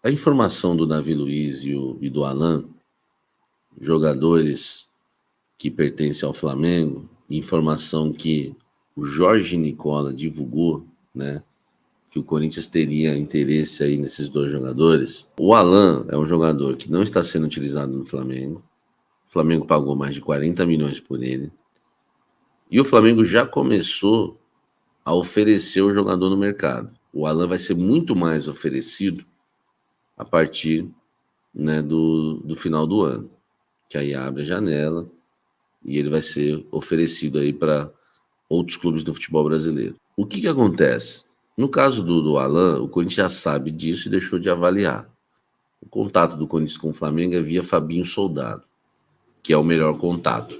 A informação do Davi Luiz e do Alan, jogadores que pertencem ao Flamengo, informação que o Jorge Nicola divulgou, né, que o Corinthians teria interesse aí nesses dois jogadores. O Alan é um jogador que não está sendo utilizado no Flamengo. O Flamengo pagou mais de 40 milhões por ele. E o Flamengo já começou a oferecer o jogador no mercado. O Alan vai ser muito mais oferecido a partir, né, do final do ano, que aí abre a janela e ele vai ser oferecido aí para outros clubes do futebol brasileiro. O que acontece? No caso do Alan, o Corinthians já sabe disso e deixou de avaliar. O contato do Corinthians com o Flamengo é via Fabinho Soldado, que é o melhor contato.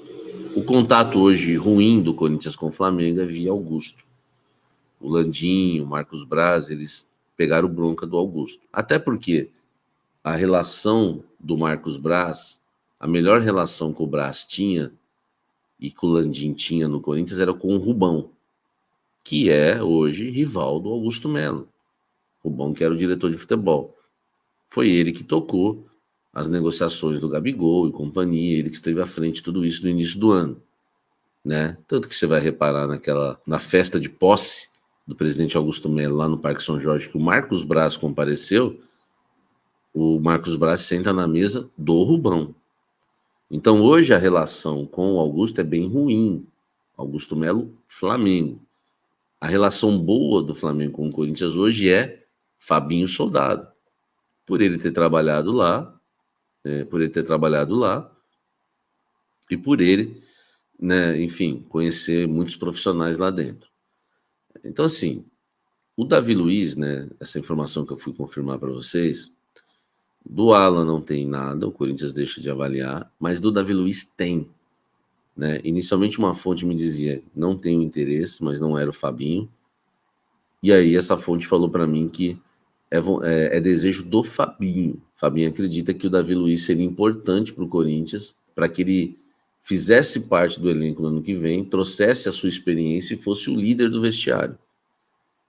O contato hoje ruim do Corinthians com o Flamengo é via Augusto. O Landinho, o Marcos Braz, eles pegaram bronca do Augusto. Até porque a relação do Marcos Braz, a melhor relação que o Braz tinha e que o Landim tinha no Corinthians era com o Rubão, que é hoje rival do Augusto Melo. Rubão, que era o diretor de futebol. Foi ele que tocou as negociações do Gabigol e companhia, ele que esteve à frente de tudo isso no início do ano, né? Tanto que você vai reparar na festa de posse do presidente Augusto Melo lá no Parque São Jorge, que o Marcos Braz compareceu, o Marcos Braz senta na mesa do Rubão. Então hoje a relação com o Augusto é bem ruim. Augusto Melo, Flamengo. A relação boa do Flamengo com o Corinthians hoje é Fabinho Soldado. Por ele ter trabalhado lá, e por ele, né, enfim, conhecer muitos profissionais lá dentro. Então, assim, o Davi Luiz, né, essa informação que eu fui confirmar para vocês, do Alan não tem nada, o Corinthians deixa de avaliar, mas do Davi Luiz tem. Né? Inicialmente uma fonte me dizia, não tenho interesse, mas não era o Fabinho. E aí essa fonte falou para mim que é desejo do Fabinho. Fabinho acredita que o Davi Luiz seria importante para o Corinthians, para que ele fizesse parte do elenco no ano que vem, trouxesse a sua experiência e fosse o líder do vestiário.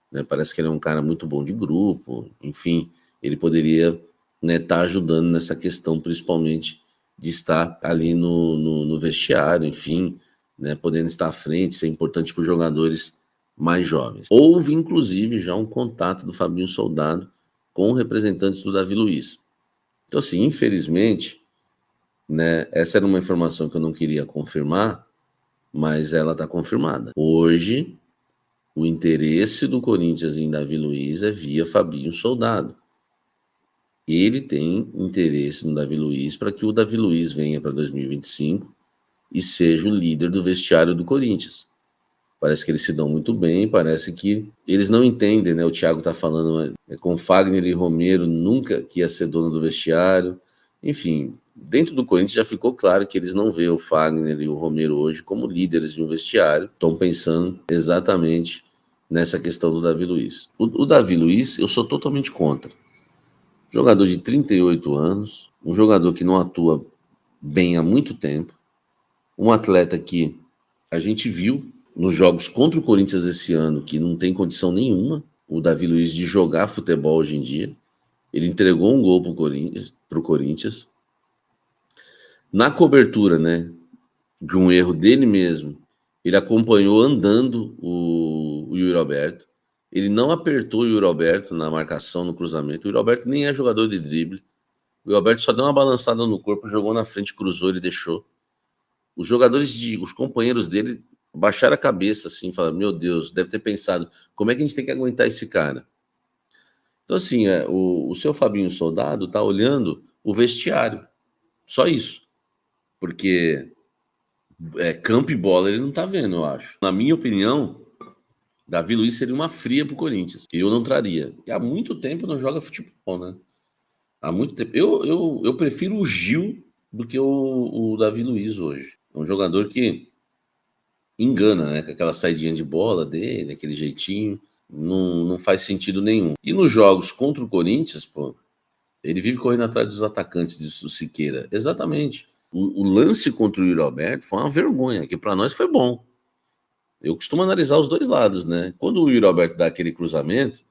Né? Parece que ele é um cara muito bom de grupo, enfim, ele poderia, né, tá ajudando nessa questão, principalmente de estar ali no vestiário, enfim, né, podendo estar à frente, ser importante para os jogadores mais jovens. Houve, inclusive, já um contato do Fabinho Soldado com representantes do Davi Luiz. Então, assim, infelizmente, né, essa era uma informação que eu não queria confirmar, mas ela está confirmada. Hoje, o interesse do Corinthians em Davi Luiz é via Fabinho Soldado. Ele tem interesse no Davi Luiz para que o Davi Luiz venha para 2025 e seja o líder do vestiário do Corinthians. Parece que eles se dão muito bem, parece que eles não entendem, né? O Thiago está falando com Fagner e Romero nunca que ia ser dono do vestiário. Enfim, dentro do Corinthians já ficou claro que eles não veem o Fagner e o Romero hoje como líderes de um vestiário. Estão pensando exatamente nessa questão do Davi Luiz. O Davi Luiz, eu sou totalmente contra. Jogador de 38 anos, um jogador que não atua bem há muito tempo, um atleta que a gente viu nos jogos contra o Corinthians esse ano, que não tem condição nenhuma, o Davi Luiz, de jogar futebol hoje em dia. Ele entregou um gol pro Corinthians. Na cobertura, né, de um erro dele mesmo, ele acompanhou andando o Yuri Alberto. Ele não apertou o Yuri Alberto na marcação, no cruzamento. O Yuri Alberto nem é jogador de drible. O Yuri Alberto só deu uma balançada no corpo, jogou na frente, cruzou e deixou. Os companheiros dele baixaram a cabeça, assim, falaram, meu Deus, deve ter pensado, como é que a gente tem que aguentar esse cara? Então, assim, o seu Fabinho Soldado tá olhando o vestiário. Só isso. Porque campo e bola ele não tá vendo, eu acho. Na minha opinião, Davi Luiz seria uma fria pro Corinthians. Eu não traria. E há muito tempo não joga futebol, né? Há muito tempo. Eu prefiro o Gil do que o Davi Luiz hoje. É um jogador que engana, né? Com aquela saidinha de bola dele, aquele jeitinho. Não faz sentido nenhum. E nos jogos contra o Corinthians, pô, ele vive correndo atrás dos atacantes do Siqueira. Exatamente. O lance contra o Yuri Alberto foi uma vergonha, que para nós foi bom. Eu costumo analisar os dois lados, né? Quando o Yuri Alberto dá aquele cruzamento,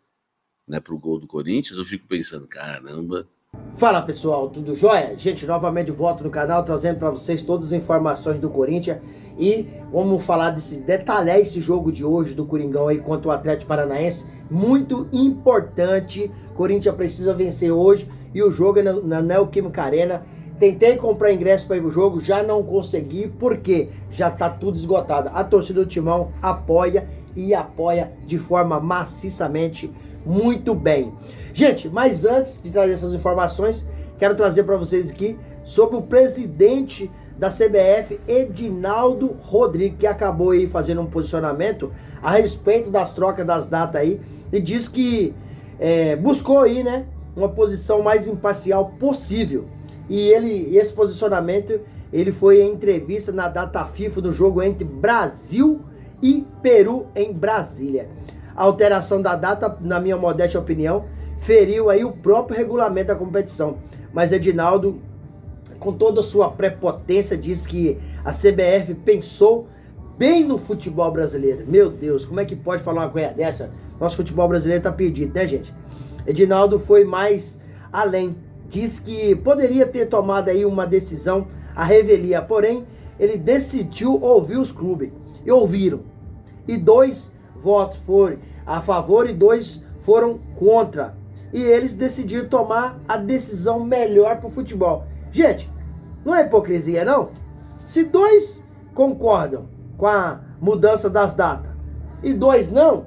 né, para o gol do Corinthians, eu fico pensando, caramba. Fala pessoal, tudo jóia? Gente, novamente volto no canal trazendo para vocês todas as informações do Corinthians e vamos falar detalhar esse jogo de hoje do Coringão aí contra o Atlético Paranaense, muito importante. Corinthians precisa vencer hoje e o jogo é na Neoquímica Arena. Tentei comprar ingresso para ir pro jogo, já não consegui porque já tá tudo esgotado. A torcida do Timão apoia e apoia de forma maciçamente muito bem. Gente, mas antes de trazer essas informações, quero trazer para vocês aqui sobre o presidente da CBF, Edinaldo Rodrigues, que acabou aí fazendo um posicionamento a respeito das trocas das datas aí e diz que buscou aí, né, uma posição mais imparcial possível. E esse posicionamento, ele foi em entrevista na data FIFA do jogo entre Brasil e Peru em Brasília. A alteração da data, na minha modesta opinião, feriu aí o próprio regulamento da competição. Mas Edinaldo, com toda a sua prepotência, diz que a CBF pensou bem no futebol brasileiro. Meu Deus, como é que pode falar uma coisa dessa? Nosso futebol brasileiro tá perdido, né, gente? Edinaldo foi mais além. Diz que poderia ter tomado aí uma decisão à revelia, porém, ele decidiu ouvir os clubes. E ouviram. E 2 votos foram a favor e 2 foram contra. E eles decidiram tomar a decisão melhor para o futebol. Gente, não é hipocrisia, não? Se 2 concordam com a mudança das datas e 2 não,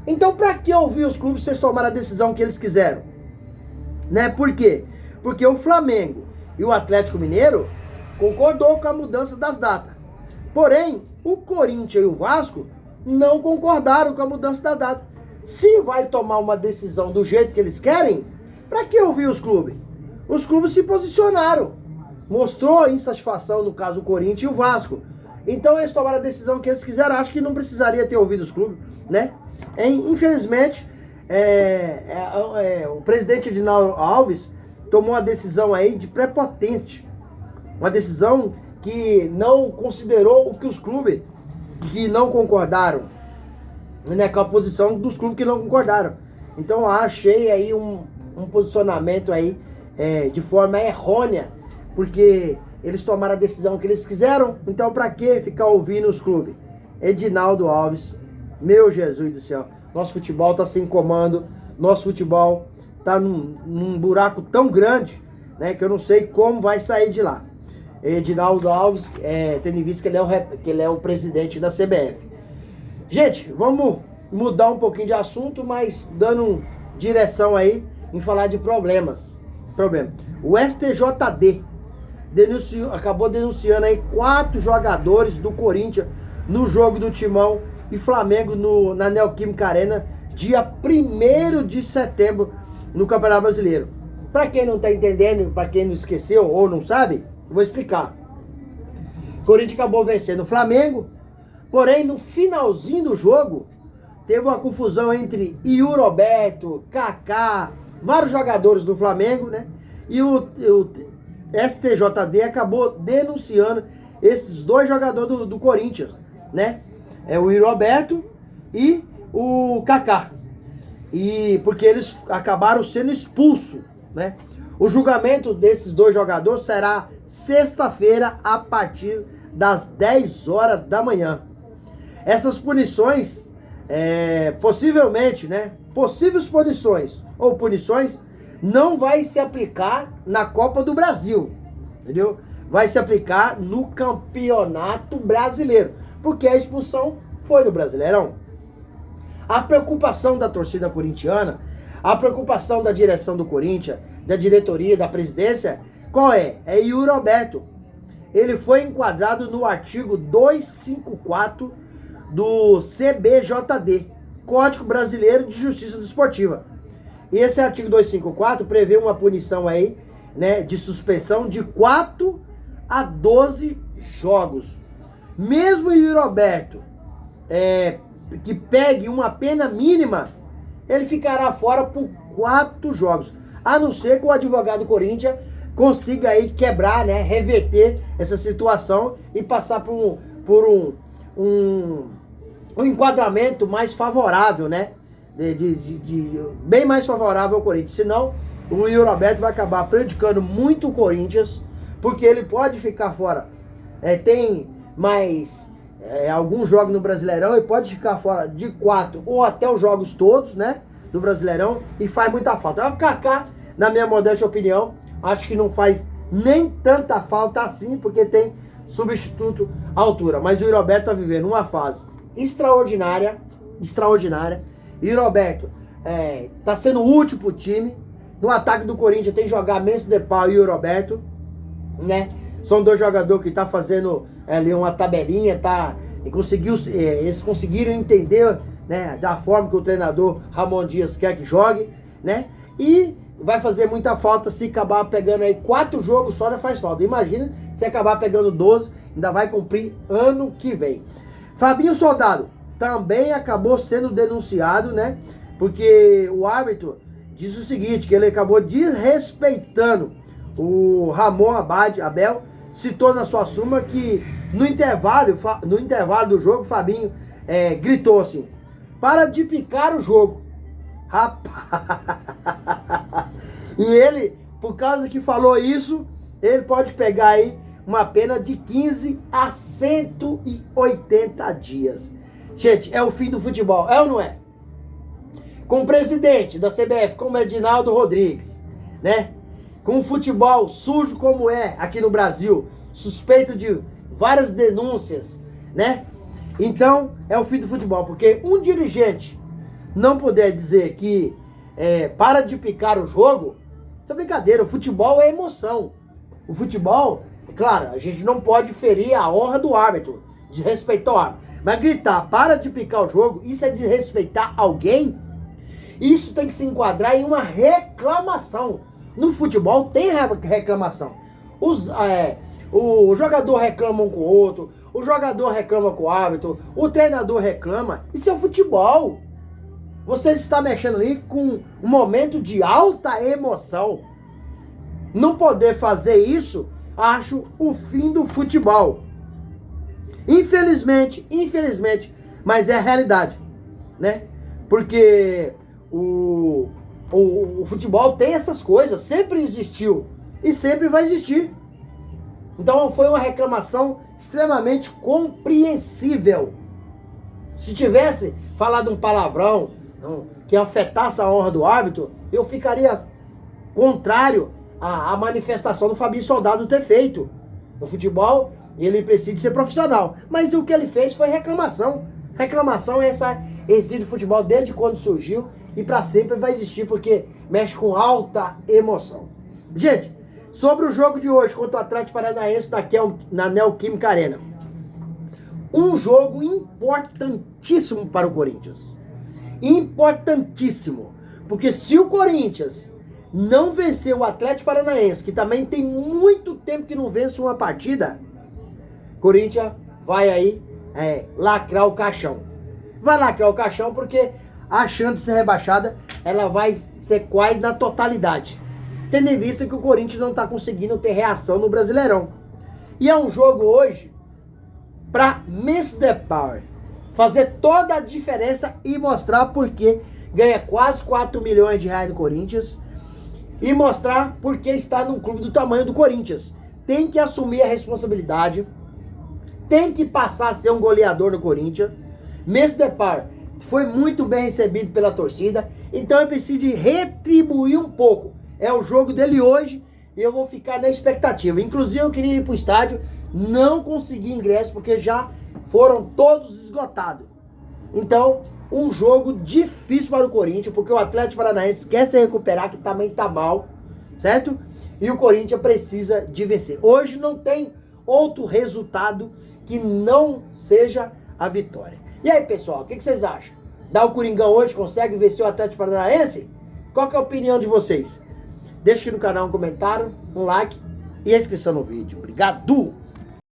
então para que ouvir os clubes se vocês tomaram a decisão que eles quiseram? Né? Por quê? Porque o Flamengo e o Atlético Mineiro concordou com a mudança das datas. Porém, o Corinthians e o Vasco não concordaram com a mudança da data. Se vai tomar uma decisão do jeito que eles querem, para que ouvir os clubes? Os clubes se posicionaram. Mostrou insatisfação, no caso, o Corinthians e o Vasco. Então eles tomaram a decisão que eles quiseram. Acho que não precisaria ter ouvido os clubes, né? Infelizmente, o presidente Edinaldo Alves tomou uma decisão aí de prepotente. Uma decisão que não considerou o que os clubes que não concordaram, né, com a posição dos clubes que não concordaram. Então achei aí um posicionamento aí de forma errônea, porque eles tomaram a decisão que eles quiseram, então para que ficar ouvindo os clubes? Edinaldo Alves, meu Jesus do céu, nosso futebol tá sem comando, nosso futebol tá num buraco tão grande, né, que eu não sei como vai sair de lá. Edinaldo Alves, tendo em vista que ele é o presidente da CBF. Gente, vamos mudar um pouquinho de assunto, mas dando direção aí em falar de problemas. O STJD acabou denunciando aí 4 jogadores do Corinthians no jogo do Timão e Flamengo na Neoquímica Arena, dia 1º de setembro, no Campeonato Brasileiro. Para quem não tá entendendo, para quem não esqueceu ou não sabe, eu vou explicar. O Corinthians acabou vencendo o Flamengo, porém no finalzinho do jogo teve uma confusão entre Yuri Alberto, Kaká, vários jogadores do Flamengo, né? E o STJD acabou denunciando esses 2 jogadores do Corinthians, né? O Yuri Alberto e o Kaká. E porque eles acabaram sendo expulsos, né? O julgamento desses 2 jogadores será sexta-feira a partir das 10 horas da manhã. Essas punições, possivelmente, né? Possíveis punições ou punições não vai se aplicar na Copa do Brasil, entendeu? Vai se aplicar no Campeonato Brasileiro, porque a expulsão foi no Brasileirão. A preocupação da torcida corintiana, a preocupação da direção do Corinthians, da diretoria, da presidência, qual é? É Yuri Alberto. Ele foi enquadrado no artigo 254 do CBJD, Código Brasileiro de Justiça Desportiva. E esse artigo 254 prevê uma punição aí, né, de suspensão de 4 a 12 jogos. Mesmo o Yuri Alberto que pegue uma pena mínima, ele ficará fora por 4 jogos. A não ser que o advogado do Corinthians consiga aí quebrar, né, reverter essa situação e passar por um enquadramento mais favorável, né, bem mais favorável ao Corinthians. Senão, o Yuri Alberto vai acabar prejudicando muito o Corinthians, porque ele pode ficar fora. Tem mais alguns jogos no Brasileirão, ele pode ficar fora de 4 ou até os jogos todos, né, do Brasileirão, e faz muita falta. O Kaká, na minha modesta opinião, acho que não faz nem tanta falta assim, porque tem substituto à altura. Mas o Yuri Alberto tá vivendo uma fase extraordinária. Yuri Alberto tá sendo útil pro time. No ataque do Corinthians tem que jogar Memphis Depay e Yuri Alberto, né? São dois jogadores que tá fazendo ali uma tabelinha, eles conseguiram entender, né, da forma que o treinador Ramon Dias quer que jogue, né? E vai fazer muita falta se acabar pegando aí 4 jogos só, já faz falta. Imagina se acabar pegando 12, ainda vai cumprir ano que vem. Fabinho Soldado também acabou sendo denunciado, né? Porque o árbitro disse o seguinte, que ele acabou desrespeitando o Ramon Abel, citou na sua súmula que no intervalo do jogo, o Fabinho gritou assim: para de picar o jogo. Rapaz! E ele, por causa que falou isso, ele pode pegar aí uma pena de 15 a 180 dias. Gente, é o fim do futebol, é ou não é? Com o presidente da CBF, como Edinaldo Rodrigues, né? Com o futebol sujo como é aqui no Brasil, suspeito de várias denúncias, né? Então, é o fim do futebol, porque um dirigente não puder dizer que para de picar o jogo, isso é brincadeira. O futebol é emoção. O futebol, é claro, a gente não pode ferir a honra do árbitro, de respeitar o árbitro. Mas gritar, para de picar o jogo, isso é desrespeitar alguém? Isso tem que se enquadrar em uma reclamação. No futebol tem reclamação. O jogador reclama um com o outro, o jogador reclama com o árbitro, o treinador reclama. Isso é o futebol. Você está mexendo ali com um momento de alta emoção. Não poder fazer isso, acho o fim do futebol. Infelizmente, mas é a realidade, né? Porque o futebol tem essas coisas, sempre existiu e sempre vai existir. Então foi uma reclamação extremamente compreensível. Se tivesse falado um palavrão que afetasse a honra do árbitro, eu ficaria contrário à manifestação do Fabinho Soldado ter feito. No futebol, ele precisa ser profissional. Mas o que ele fez foi reclamação. Reclamação existe no futebol desde quando surgiu e para sempre vai existir, porque mexe com alta emoção. Gente, sobre o jogo de hoje contra o Atlético Paranaense na Neoquímica Arena. Um jogo importantíssimo para o Corinthians. Importantíssimo. Porque se o Corinthians não vencer o Atlético Paranaense, que também tem muito tempo que não vence uma partida, Corinthians vai aí lacrar o caixão. Vai lacrar o caixão porque a chance de ser rebaixada, ela vai ser quase na totalidade. Tendo em vista que o Corinthians não está conseguindo ter reação no Brasileirão. E é um jogo hoje para Memphis Depay fazer toda a diferença e mostrar porque ganha quase 4 milhões de reais no Corinthians e mostrar porque está num clube do tamanho do Corinthians. Tem que assumir a responsabilidade, tem que passar a ser um goleador no Corinthians. Memphis Depay foi muito bem recebido pela torcida, então eu preciso de retribuir um pouco. É o jogo dele hoje e eu vou ficar na expectativa. Inclusive eu queria ir para o estádio, não consegui ingresso porque já foram todos esgotados. Então, um jogo difícil para o Corinthians, porque o Atlético Paranaense quer se recuperar, que também está mal, certo? E o Corinthians precisa de vencer. Hoje não tem outro resultado que não seja a vitória. E aí, pessoal, o que vocês acham? Dá o Coringão hoje, consegue vencer o Atlético Paranaense? Qual que é a opinião de vocês? Deixa aqui no canal um comentário, um like e a inscrição no vídeo. Obrigado!